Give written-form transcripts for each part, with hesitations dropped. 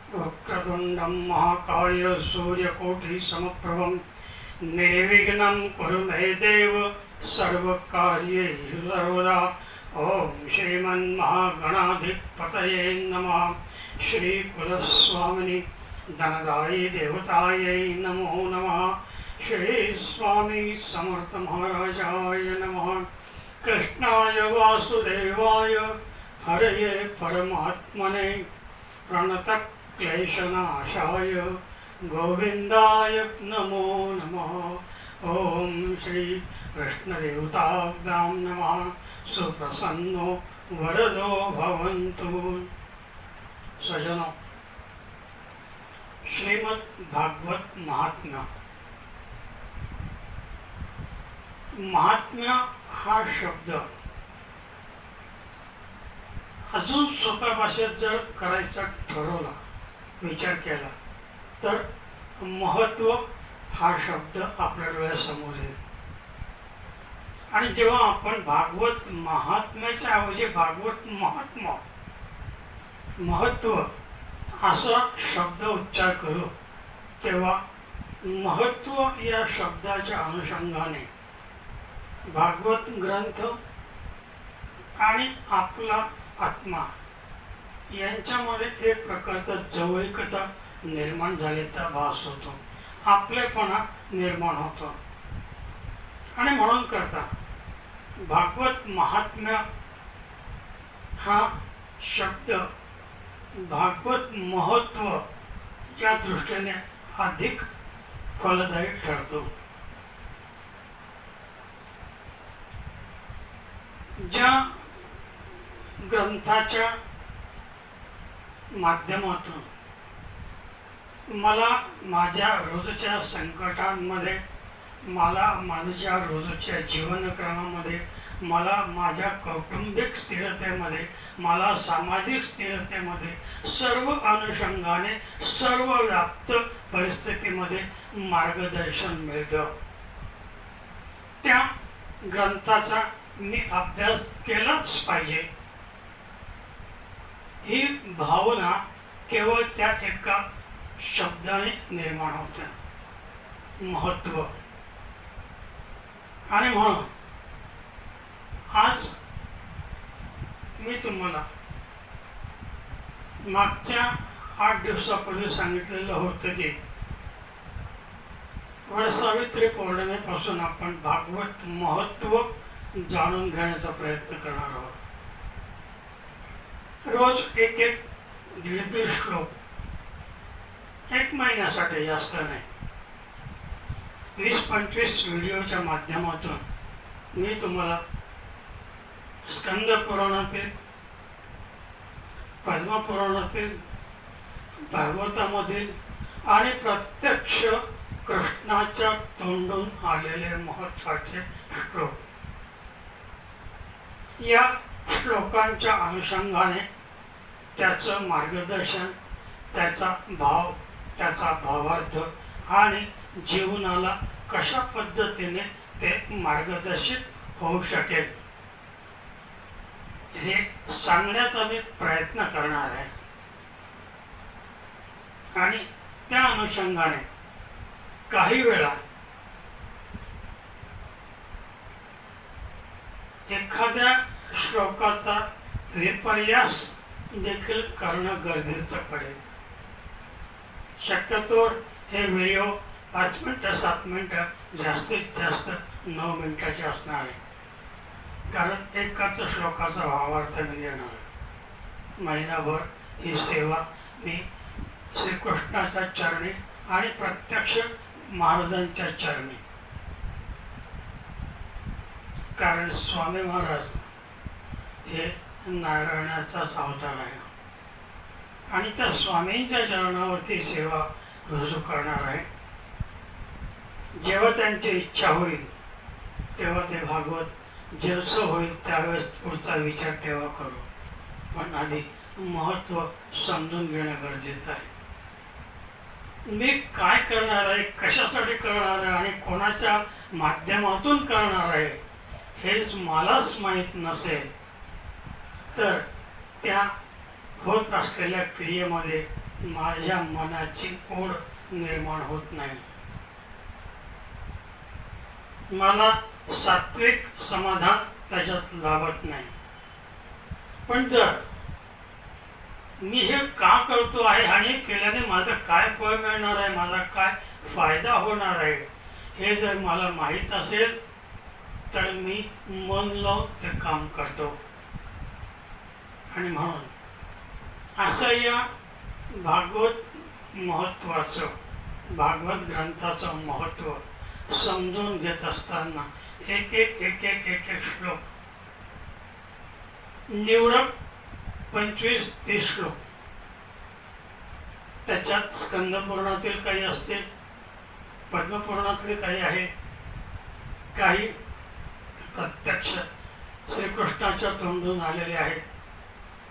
वक्रतुंडं महाकाय सूर्यकोटि समप्रभं निर्विघ्नं कुरु मे देव सर्वकार्येषु सर्वदा। ओम श्रीमन्महागणाधिपतये नमः। श्री कुलस्वामिनि धनदायि देवतायै नमो नमः। श्री स्वामी समर्थ महाराजाय नमः। कृष्णाय वासुदेवाय हरये परमात्मने प्रणतक्लेशनाशाय गोविंदाय नमो नमः। ओम श्री कृष्णदेवताभ्यां नमः। सुप्रसन्नो वरदो भवन्तु। सज्जनों, श्रीमद् भागवत महात्म्य। महात्म्य हा शब्द अजून सोप्या भाषेत जर करायचा ठरवला, विचार केला, तर महत्त्व हा शब्द आपल्या डोळ्यासमोर येईल. आणि जेव्हा आपण भागवत महात्म्याच्या ऐवजी भागवत महत्त्व असा शब्द उच्चार करू, तेव्हा महत्त्व या शब्दाच्या अनुषंगाने भागवत ग्रंथ आणि आपला आत्मा यांच्यामध्ये एक प्रकारचा जवळीकता निर्माण झाल्याचा भास होतो, आपलेपणा निर्माण होतो. आणि म्हणून करता भागवत महात्म्य हा शब्द भागवत महत्त्व या दृष्टीने अधिक फलदायी ठरतो. ज्या ग्रंथाच्या माध्यमातून मला माझ्या रोजच्या संकटांमध्ये, मला माझ्या रोजच्या जीवनक्रमामध्ये, मला माझ्या कौटुंबिक स्थिरतेमध्ये, मला सामाजिक स्थिरतेमध्ये, सर्व अनुषंगाने सर्व व्याप्त परिस्थितीमध्ये मार्गदर्शन मिळतं, त्या ग्रंथाचा मी अभ्यास केलाच पाहिजे, ही भावना केवळ त्या एका शब्दाने निर्माण होते, महत्त्व. आणि म्हणून आज मी तुम्हाला मागच्या 8 दिवसापूर्वी सांगितलेलं होतं की वटसावित्री पौर्णिमेपासून आपण भागवत महत्त्व जाणून घेण्याचा प्रयत्न करणार आहोत. रोज एक दीड श्लोक, 1 महिन्यासाठी, जास्त नाही, 20-25 व्हिडिओच्या माध्यमातून मी तुम्हाला स्कंद पुराणातील, पद्मपुराणातील, भागवतामधील आणि प्रत्यक्ष कृष्णाच्या तोंडून आलेले महत्त्वाचे श्लोक, या श्लोकांच्या अनुषंगाने त्याचं मार्गदर्शन, त्याचा भाव, त्याचा भावार्थ आणि जीवनाला कशा पद्धतीने ते मार्गदर्शित होऊ शकेल हे सांगण्याचा मी प्रयत्न करणार आहे. आणि त्या अनुषंगाने काही वेळा एखाद्या श्लोकाचा विपर्यास देखील करणं गरजेचं पडेल. शक्यतोवर हे व्हिडिओ 5 मिनटं 7 मिनटं, जास्तीत जास्त 9 मिनटाचे असणार आहे, कारण एकाच श्लोकाचा भावार्थ मी देणार आहे. महिनाभर ही सेवा मी श्रीकृष्णाच्या चरणी आणि प्रत्यक्ष महाराजांच्या चरणी, कारण स्वामी महाराज हे नारायणाचाच अवतार आहे आणि त्या स्वामींच्या चरणावरती सेवा रुजू करणार आहे. जेव्हा त्यांची इच्छा होईल तेव्हा ते भागवत जसं होईल त्यावेळेस पुढचा विचार तेव्हा करू, पण आधी महत्त्व समजून घेणं गरजेचं आहे. मी काय करणार आहे, कशासाठी करणार आहे आणि कोणाच्या माध्यमातून करणार आहे हेच मलाच माहीत नसेल तर त्या होत असलेल्या क्रियेमध्ये माझ्या मनाची ओढ निर्माण होत नाही. मला सात्विक समाधान त्याच्यात लाभत नाही. पण जर मी हे का करतो आहे आणि केल्याने माझं काय फळ मिळणार आहे, माझा काय फायदा होणार आहे, हे जर मला माहीत असेल तर मी मन लावून ते काम करतो. आणि म्हणून असं या भागवत महत्त्वाचं, भागवत ग्रंथाचं महत्त्व समजून घेत असताना एक एक श्लोक निवडक 25-30 श्लोक त्याच्यात स्कंदपुराणातील काही असतील, पद्मपुराणातले काही आहेत, काही प्रत्यक्ष श्रीकृष्णाच्या तोंडून आलेले आहेत,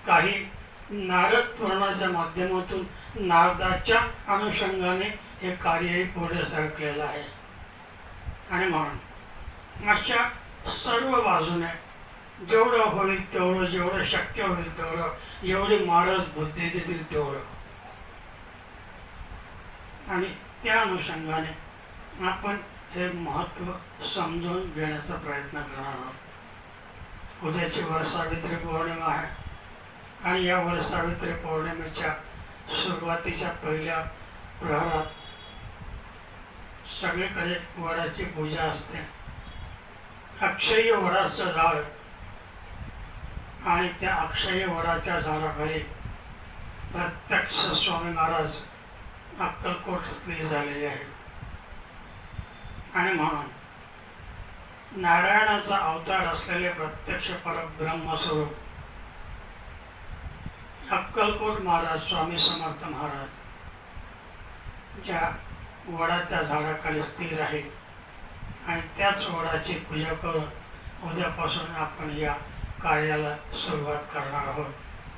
काही नारद पुराणाच्या माध्यमातून नारदाच्या अनुषंगाने हे कार्यही पुढे सरकलेलं आहे. आणि म्हणून अशा सर्व बाजूने जेवढं होईल तेवढं, जेवढं शक्य होईल तेवढं, जेवढी महाराज बुद्धी देतील तेवढं, आणि त्या अनुषंगाने आपण हे महत्त्व समजून घेण्याचा प्रयत्न करणार आहोत. उद्याची वटसावित्री पौर्णिमा आहे आणि या वटसावित्री पौर्णिमेच्या सुरुवातीच्या पहिल्या प्रहरात सगळीकडे वडाची पूजा असते. अक्षय वडाचं झाड आणि त्या अक्षय वडाच्या झाडाखाली प्रत्यक्ष स्वामी महाराज अक्कलकोट स्थित झालेले आहेत. आणि म्हणून नारायणाचा अवतार असलेले प्रत्यक्ष परब्रह्मस्वरूप अक्कलकोट महाराज स्वामी समर्थ महाराज ज्या वडाच्या झाडाखाली स्थिर आहे आणि त्याच वडाची पूजा करून उद्यापासून आपण या कार्याला सुरुवात करणार आहोत.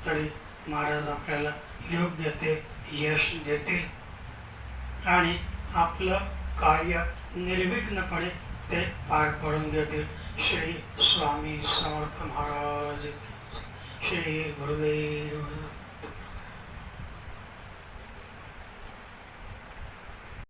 तरी महाराज आपल्याला योग्य ते यश देतील आणि आपलं कार्य निर्विघ्नपणे ते पार पडून घेतील. श्री स्वामी समर्थ महाराज, श्री गुरुदेव.